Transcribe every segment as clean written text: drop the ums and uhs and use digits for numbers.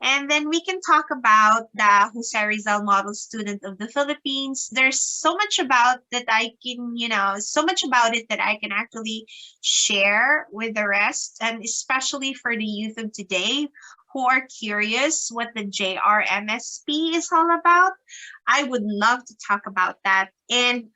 And then we can talk about the Jose Rizal Model Student of the Philippines. There's so much about that I can, so much about it that I can actually share with the rest, and especially for the youth of today who are curious what the JRMSP is all about. I would love to talk about that. And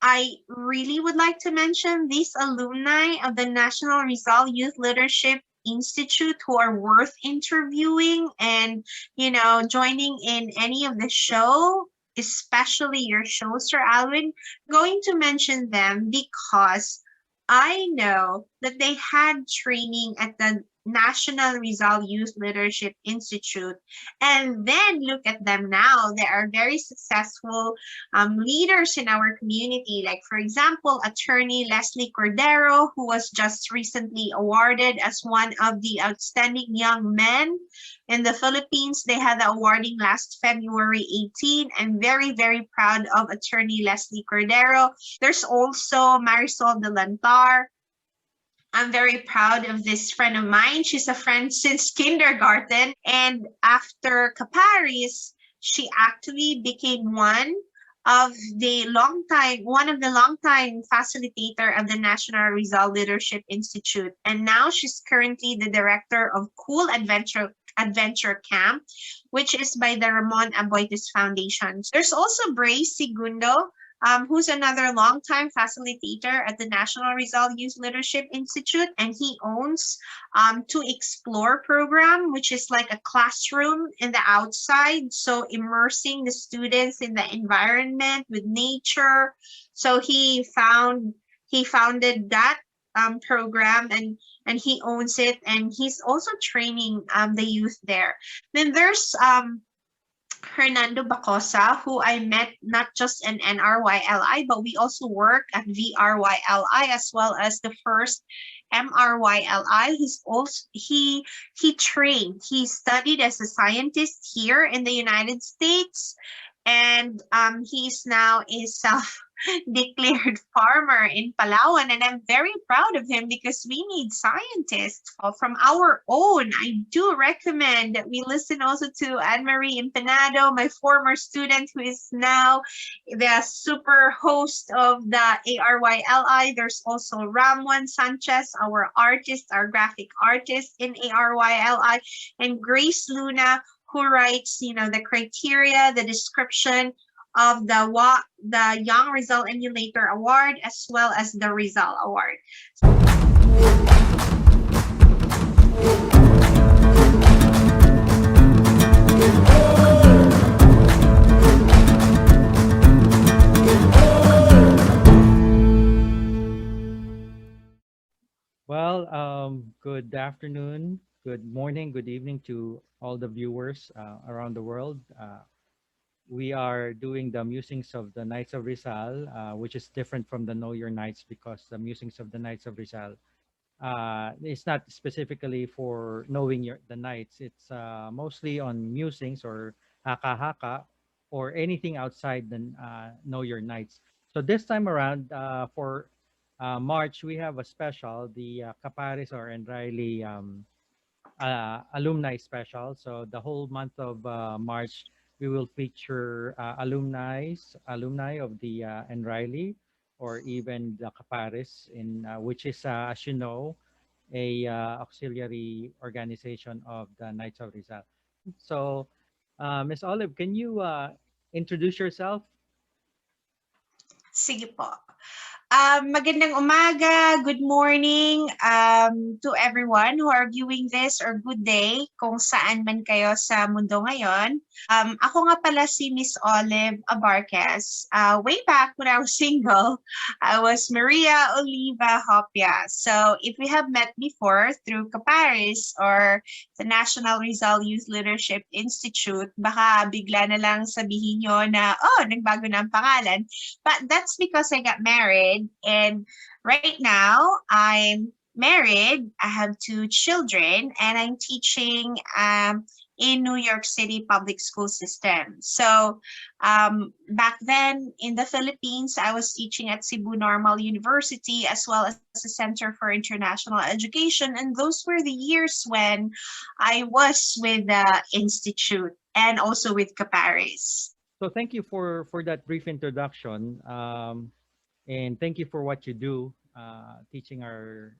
I really would like to mention these alumni of the National Rizal Youth Leadership Institute who are worth interviewing and, joining in any of the show, especially your show, Sir Alwin. Going to mention them because I know that they had training at the National Rizal Youth Leadership Institute. And then look at them now. They are very successful leaders in our community. Like, for example, attorney Leslie Cordero, who was just recently awarded as one of the outstanding young men in the Philippines. They had the awarding last February 18. I'm very, very proud of attorney Leslie Cordero. There's also Marisol de Lantar. I'm very proud of this friend of mine. She's a friend since kindergarten. And after CAPRIS, she actually became one of the longtime facilitator of the National Rizal Leadership Institute. And now she's currently the director of Cool Adventure Camp, which is by the Ramon Aboites Foundation. There's also Bray Segundo, who's another longtime facilitator at the National Rizal Youth Leadership Institute, and he owns To Explore program, which is like a classroom in the outside, so immersing the students in the environment with nature. So he founded that program, and he owns it, and he's also training the youth there. Then there's Hernando Bacosa, who I met not just in NRYLI, but we also work at VRYLI as well as the first MRYLI. He studied as a scientist here in the United States, and he's now a self-declared farmer in Palawan, and I'm very proud of him because we need scientists from our own. I do recommend that we listen also to Anne-Marie Empanado, my former student who is now the super host of the ARYLI. There's also Ramon Sanchez, our graphic artist in ARYLI, and Grace Luna, who writes, the criteria, the description of the Young Rizal Emulator Award as well as the Rizal Award. Well, good afternoon, good morning, good evening to all the viewers around the world. We are doing the musings of the Knights of Rizal, which is different from the Know Your Knights because the musings of the Knights of Rizal, it's not specifically for knowing the Knights. It's mostly on musings or haka-haka or anything outside the Know Your Knights. So this time around, for March, we have a special, the CAPRIS or ARYLI alumni special. So the whole month of March, we will feature alumni of the ARYLI or even the CAPRIS, which is, as you know, a auxiliary organization of the Knights of Rizal. So, Miss Olive, can you introduce yourself? Sige po. Magandang umaga, good morning to everyone who are viewing this, or good day kung saan man kayo sa mundo ngayon. Ako nga pala si Miss Olive Abarquez. Way back when I was single, I was Maria Oliva Hopia. So if we have met before through CAPRIS or the National Rizal Youth Leadership Institute, baka bigla na lang sabihin nyo na, nagbago na ang pangalan. But that's because I got married. And right now, I'm married. I have 2 children, and I'm teaching in New York City public school system. So back then in the Philippines, I was teaching at Cebu Normal University as well as a Center for International Education. And those were the years when I was with the Institute and also with CAPRIS. So thank you for that brief introduction, and thank you for what you do, teaching our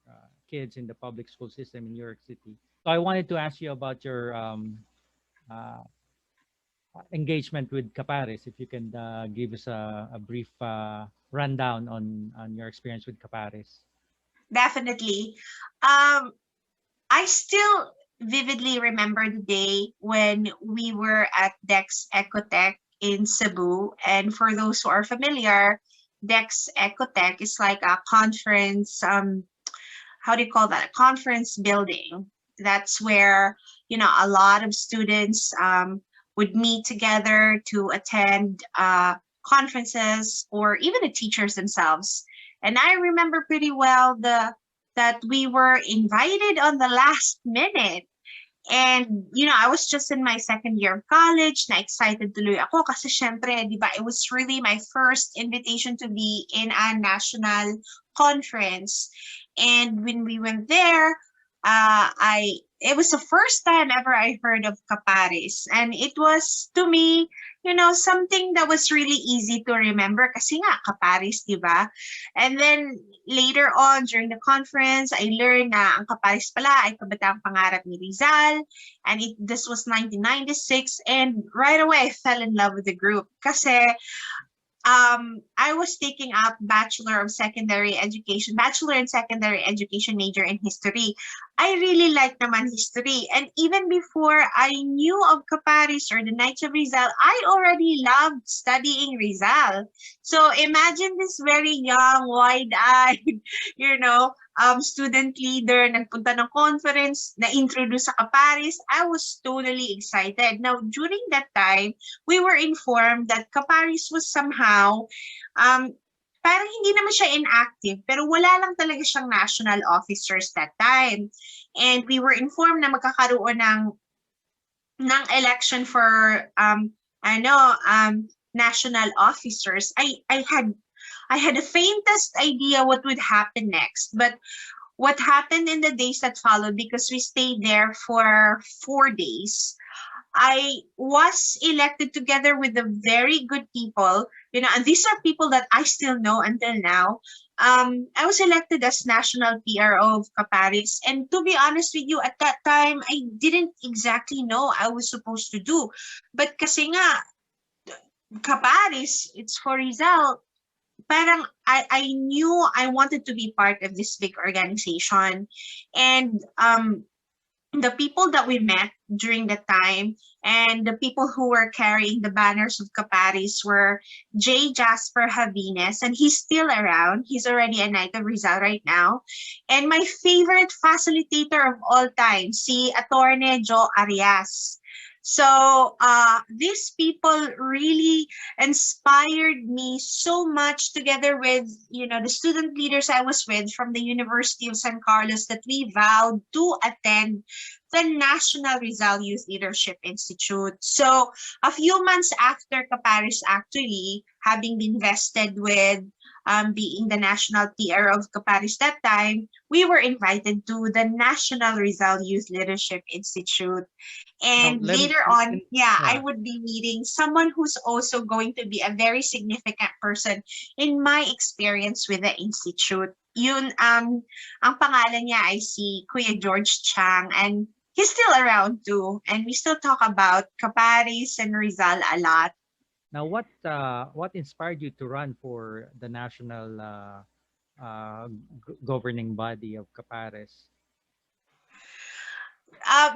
kids in the public school system in New York City. So I wanted to ask you about your uh, engagement with Caparis. If you can give us a brief rundown on your experience with Caparis. Definitely. Um, I still vividly remember the day when we were at Dex Ecotech in Cebu. And for those who are familiar, Dex Ecotech is like a conference, how do you call that? A conference building. That's where, a lot of students would meet together to attend conferences or even the teachers themselves. And I remember pretty well that we were invited on the last minute. And, I was just in my second year of college, na excited tuloy ako kasi syempre, di ba, it was really my first invitation to be in a national conference. And when we went there, it was the first time ever I heard of Caparis. And it was, to me, something that was really easy to remember kasi nga, Caparis, di ba? And then later on during the conference, I learned na ang Caparis pala ay Kabataang Pangarap ni Rizal. And this was 1996. And right away, I fell in love with the group kasi I was taking up Bachelor in Secondary Education major in history. I really like naman history. And even before I knew of Caparis or the Knights of Rizal, I already loved studying Rizal. So imagine this very young, wide-eyed, student leader, nagpunta ng conference, na-introduce sa Caparis. I was totally excited. Now, during that time, we were informed that Caparis was somehow, parang hindi naman siya inactive, pero wala lang talaga siyang national officers that time. And we were informed na magkakaroon ng election for, national officers. I had the faintest idea what would happen next, but what happened in the days that followed, because we stayed there for 4 days, I was elected together with the very good people, and these are people that I still know until now. I was elected as national PRO of Caparis, and to be honest with you, at that time, I didn't exactly know I was supposed to do. But kasi nga, Caparis, it's for Rizal. Parang I knew I wanted to be part of this big organization. And the people that we met during the time and the people who were carrying the banners of Caparis were J. Jasper Javines, and he's still around. He's already a Knight of Rizal right now. And my favorite facilitator of all time, si Attorney Joe Arias. So these people really inspired me so much, together with, the student leaders I was with from the University of San Carlos, that we vowed to attend the National Rizal Youth Leadership Institute. So a few months after Caparis actually having been vested with being the national TR of Caparis that time, we were invited to the National Rizal Youth Leadership Institute. And later on, I would be meeting someone who's also going to be a very significant person in my experience with the Institute. Yun, ang pangalan niya ay si Kuya George Chang, and he's still around too. And we still talk about Caparis and Rizal a lot. Now, what inspired you to run for the national governing body of Capares?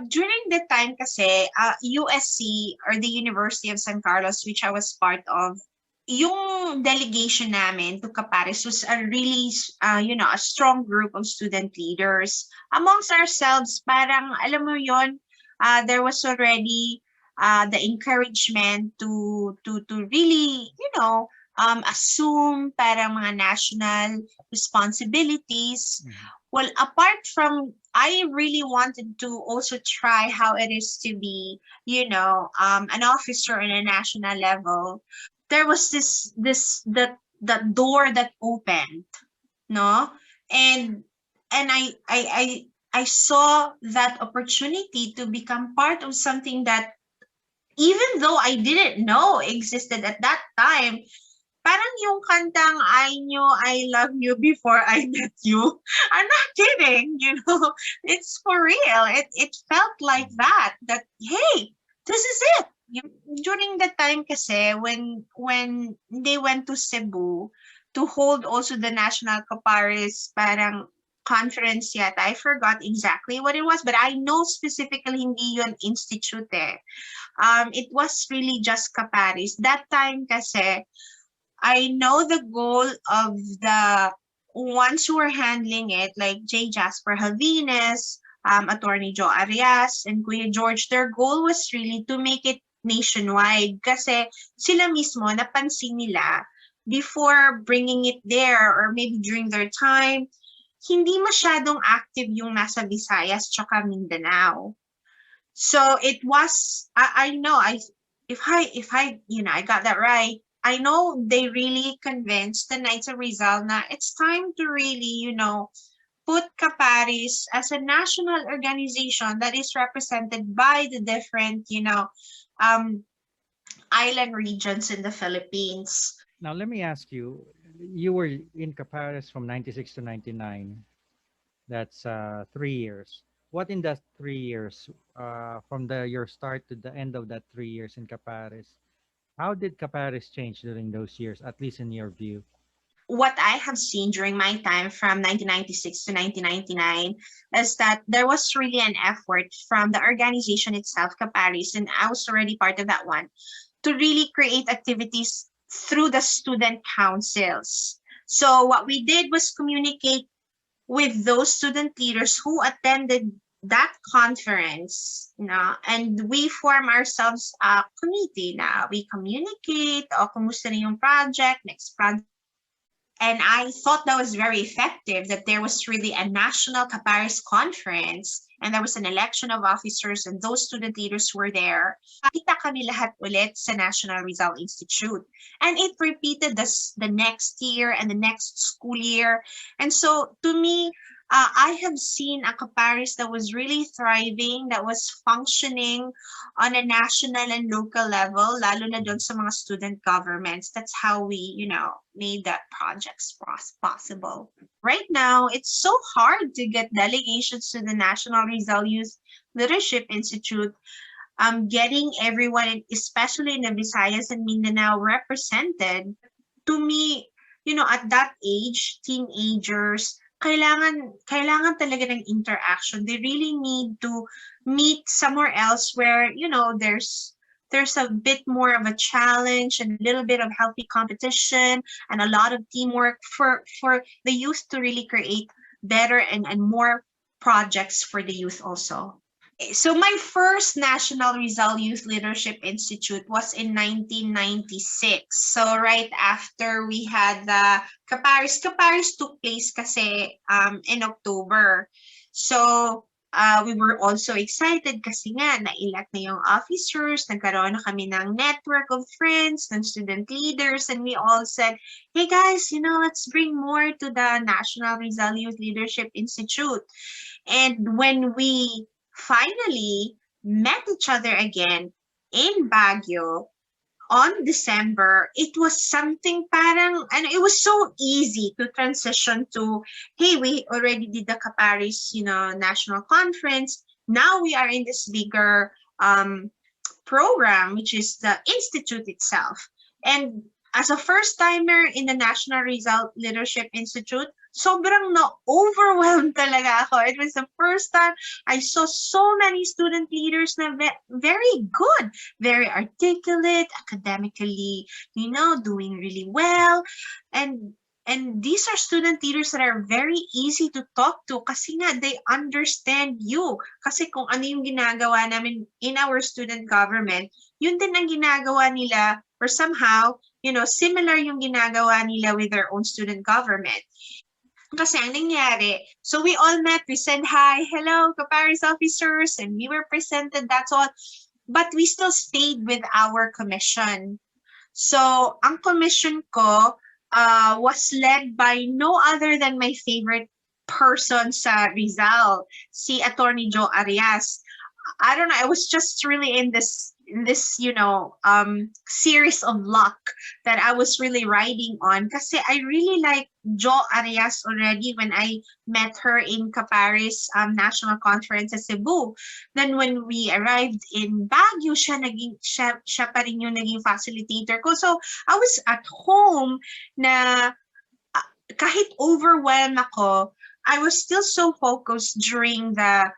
During the time kasi, USC, or the University of San Carlos, which I was part of, yung delegation namin to Capares was a really, a strong group of student leaders. Amongst ourselves, parang, alam mo yon, there was already the encouragement to really, assume parang mga national responsibilities. Well, apart from, I really wanted to also try how it is to be, an officer in a national level. There was the door that opened, no, and I saw that opportunity to become part of something that, even though I didn't know existed at that time, parang yung kantang I knew I love you before I met you. I'm not kidding, it's for real. It felt like that, hey, this is it. During the time kasi when they went to Cebu to hold also the National CAPRIS parang conference yet. I forgot exactly what it was, but I know specifically hindi yun institute eh. It was really just CAPRIS. That time kasi, I know the goal of the ones who were handling it, like J. Jasper Javines, Attorney Joe Arias, and Kuya George. Their goal was really to make it nationwide kasi sila mismo napansin nila before bringing it there or maybe during their time, hindi masyadong active yung nasa Visayas tsaka Mindanao. So it was, I know, I got that right. I know they really convinced the Knights of Rizal na it's time to really, put CAPRIS as a national organization that is represented by the different, um, island regions in the Philippines. Now, let me ask you, you were in CAPRIS from 96 to 99. That's 3 years. What in that 3 years, from your start to the end of that 3 years in CAPRIS, how did CAPRIS change during those years, at least in your view? What I have seen during my time from 1996 to 1999 is that there was really an effort from the organization itself, CAPRIS, and I was already part of that one, to really create activities through the student councils. So what we did was communicate with those student leaders who attended that conference, and we form ourselves a committee na we communicate, o kumusta na yung project, next project. And I thought that was very effective, that there was really a national CAPRIS conference and there was an election of officers and those student leaders were there. Kita kami lahat ulit sa National Rizal Institute. And it repeated the next year and the next school year. And so to me, I have seen a CAPRIS that was really thriving, that was functioning on a national and local level, lalo na doon sa mga student governments. That's how we, made that projects possible. Right now, it's so hard to get delegations to the National Rizal Youth Leadership Institute. Getting everyone, especially in the Visayas and Mindanao, represented. To me, at that age, teenagers, kailangan talaga ng interaction. They really need to meet somewhere else where, there's a bit more of a challenge and a little bit of healthy competition and a lot of teamwork for the youth to really create better and more projects for the youth also. So my first National Rizal Youth Leadership Institute was in 1996. So right after we had the CAPRIS. CAPRIS took place kasi in October. So we were also excited kasi nga na-elect na yung officers, nagkaroon na kami ng network of friends, ng student leaders, and we all said, hey guys, let's bring more to the National Rizal Youth Leadership Institute. And when we finally met each other again in Baguio on December, it was something parang, and it was so easy to transition to, hey, we already did the CAPRIS, national conference. Now we are in this bigger program, which is the institute itself. And as a first-timer in the National Rizal Leadership Institute, sobrang na-overwhelmed talaga ako. It was the first time I saw so many student leaders na very good, very articulate, academically, doing really well. And these are student leaders that are very easy to talk to kasi nga they understand you. Kasi kung ano yung ginagawa namin in our student government, yun din ang ginagawa nila, or somehow, similar yung ginagawa nila with their own student government. Kasi ang nangyari, so we all met, we said hi, hello, CAPRIS officers, and we were presented, that's all. But we still stayed with our commission. So, ang commission ko was led by no other than my favorite person sa Rizal, si Attorney Joe Arias. I don't know, I was just really in this, series of luck that I was really riding on. Kasi I really like Jo Arias already when I met her in Caparis National Conference sa Cebu. Then when we arrived in Baguio, siya pa rin yung naging facilitator ko. So I was at home na kahit overwhelmed ako, I was still so focused during the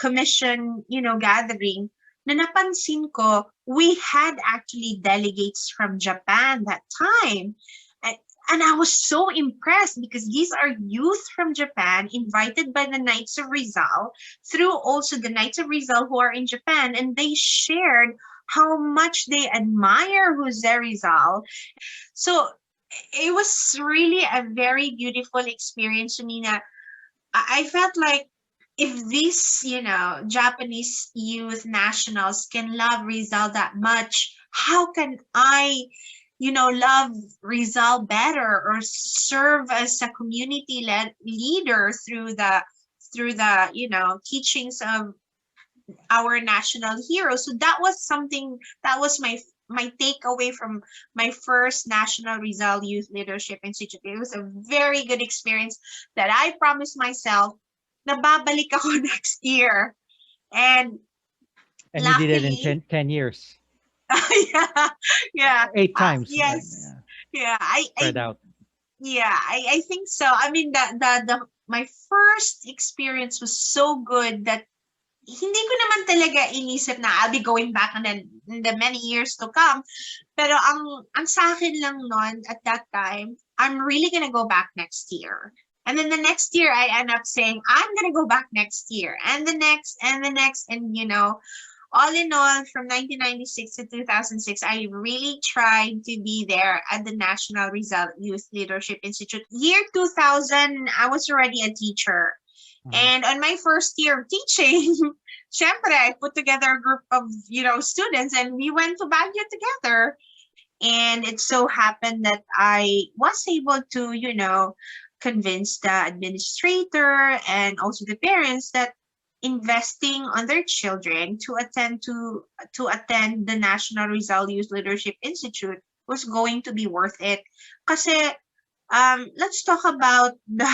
commission, gathering, na napansin ko, we had actually delegates from Japan that time. And I was so impressed because these are youth from Japan invited by the Knights of Rizal through also the Knights of Rizal who are in Japan, and they shared how much they admire Jose Rizal. So it was really a very beautiful experience to me. Na I felt like if these, Japanese youth nationals can love Rizal that much, how can I, love Rizal better or serve as a community leader through the, teachings of our national heroes. So that was something that was my takeaway from my first National Rizal Youth Leadership Institute. It was a very good experience that I promised myself na babalik ako next year. And You did it in luckily, 10 years. yeah, yeah, 8 times. yes, yeah, Spread out. yeah, I think so. I mean, the my first experience was so good that hindi ko naman talaga inisip na I'll be going back in the many years to come. Pero ang sa akin lang nun at that time, I'm really gonna go back next year. And then the next year, I end up saying, I'm gonna go back next year. And the next, and the next. And, all in all, from 1996 to 2006, I really tried to be there at the National Rizal Youth Leadership Institute. Year 2000, I was already a teacher. And on my first year of teaching, syempre, I put together a group of, students, and we went to Baguio together. And it so happened that I was able to, convince the administrator and also the parents that investing on their children to attend the National Rizal Youth Leadership Institute was going to be worth it. Kasi let's talk about the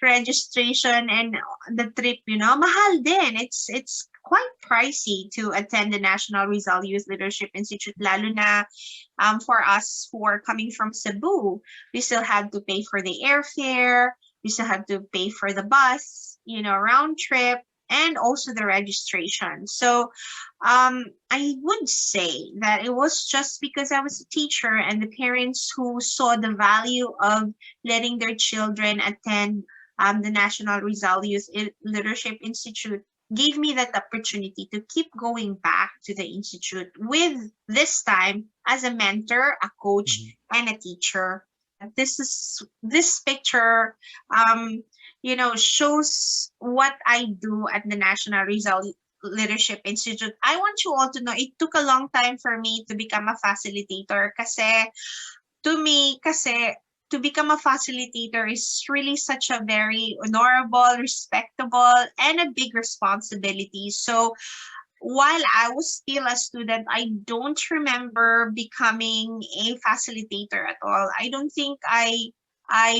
registration and the trip, mahal din. It's quite pricey to attend the National Rizal Youth Leadership Institute, lalo na for us who are coming from Cebu. We still have to pay for the airfare, we still have to pay for the bus, round trip, and also the registration. So I would say that it was just because I was a teacher and the parents who saw the value of letting their children attend the National Rizal Youth Leadership Institute gave me that opportunity to keep going back to the institute with this time as a mentor, a coach, and a teacher. This picture shows what I do at the National Rizal Leadership Institute. I want you all to know it took a long time for me to become a facilitator kasi to me, to become a facilitator is really such a very honorable, respectable, and a big responsibility. So while I was still a student, I don't remember becoming a facilitator at all. I don't think I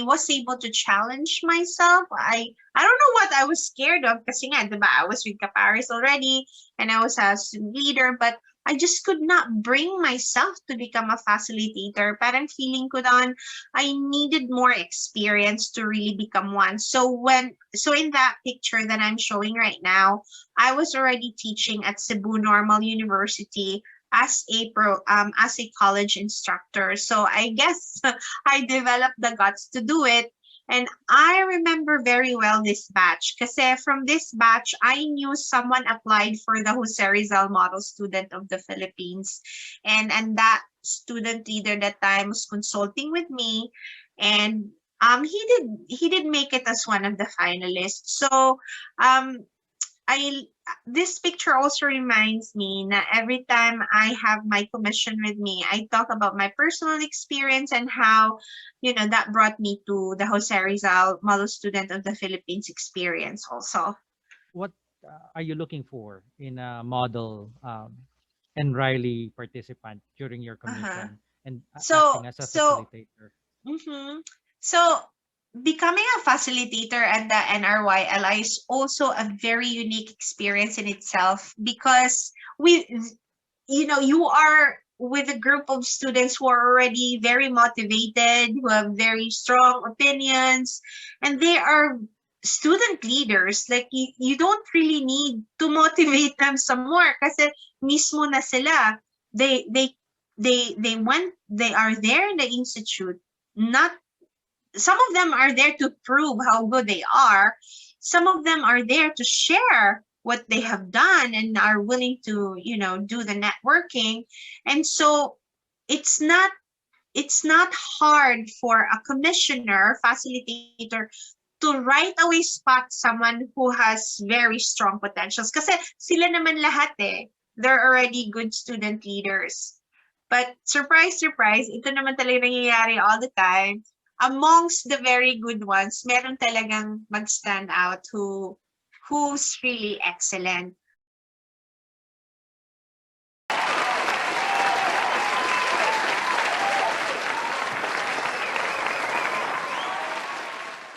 was able to challenge myself. I don't know what I was scared of kasi nga, diba, I was with CAPRIS already and I was a student leader, but I just could not bring myself to become a facilitator. Parang feeling ko doon, I needed more experience to really become one. So in that picture that I'm showing right now, I was already teaching at Cebu Normal University as a college instructor. So I guess I developed the guts to do it. And I remember very well this batch kasi from this batch, I knew someone applied for the Jose Rizal Model Student of the Philippines. And that student leader that time was consulting with me. And he did make it as one of the finalists. So um I this picture also reminds me that every time I have my commission with me, I talk about my personal experience and how, that brought me to the Jose Rizal Model Student of the Philippines experience also. What are you looking for in a model and Riley participant during your Uh-huh. commission and So acting as a so facilitator? Mm-hmm. So becoming a facilitator at the NRYLI is also a very unique experience in itself because you are with a group of students who are already very motivated, who have very strong opinions, and they are student leaders. Like you don't really need to motivate them some more kasi mismo na sila. They are there in the institute, not some of them are there to prove how good they are. Some of them are there to share what they have done and are willing to, do the networking. And so it's not it's not hard for a commissioner, facilitator, to right away spot someone who has very strong potentials. Kasi sila naman lahat eh. They're already good student leaders. But surprise, surprise, ito naman talaga nangyayari all the time. Amongst the very good ones, meron talagang mag-stand out who's really excellent.